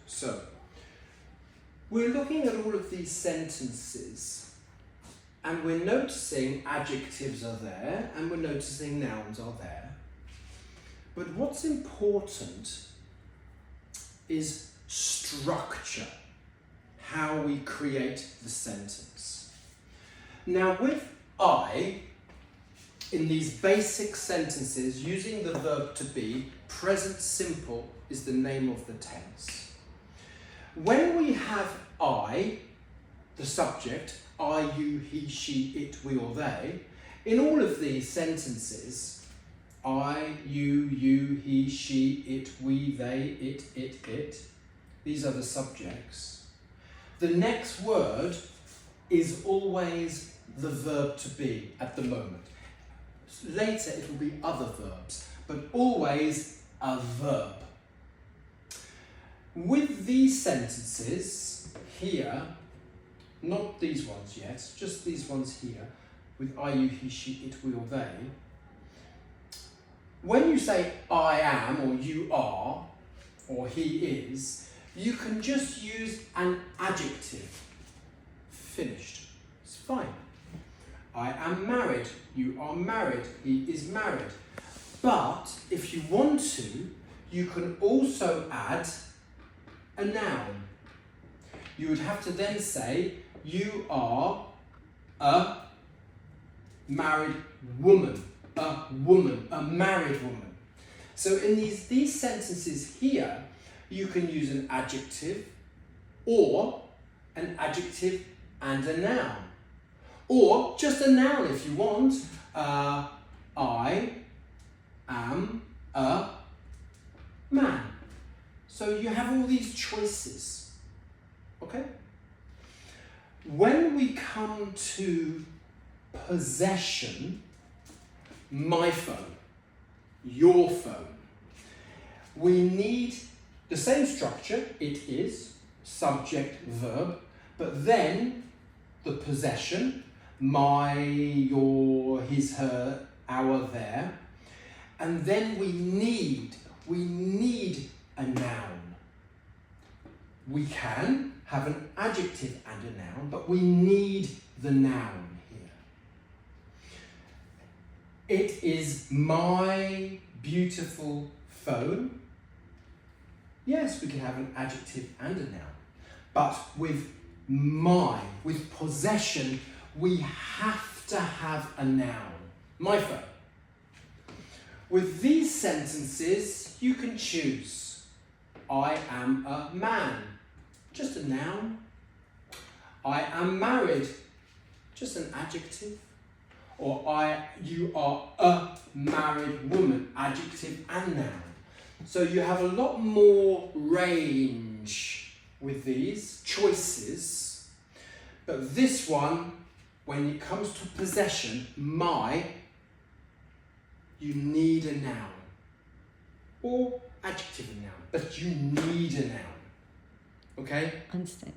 So, we're looking at all of these sentences and we're noticing adjectives are there and we're noticing nouns are there. But what's important is structure, how we create the sentence. Now with I, in these basic sentences, using the verb to be, present simple is the name of the tense. When we have I, the subject, I, you, he, she, it, we or they, in all of these sentences, I, you, he, she, it, we, they, it, these are the subjects. The next word is always the verb to be at the moment. Later it will be other verbs, but always a verb. With these sentences here, not these ones yet, just these ones here, with I, you, he, she, it, we or they, when you say I am or you are or he is, you can just use an adjective. Finished. It's fine. I am married, you are married, he is married. But if you want to, you can also add a noun. You would have to then say, you are a married woman, a married woman. So in these sentences here, you can use an adjective or an adjective and a noun. Or just a noun if you want. I am a man. So you have all these choices. Okay? When we come to possession, my phone, your phone, we need the same structure. It is subject, verb, but then the possession, my, your, his, her, our, their, and then we need a noun. We can have an adjective and a noun, but we need the noun here. It is my beautiful phone. Yes, we can have an adjective and a noun, but with possession, we have to have a noun. My phone. With these sentences, you can choose. I am a man. Just a noun. I am married. Just an adjective. Or you are a married woman. Adjective and noun. So you have a lot more range with these choices. But this one, when it comes to possession, you need a noun. Or adjective and noun, but you need a noun. Okay? Understand.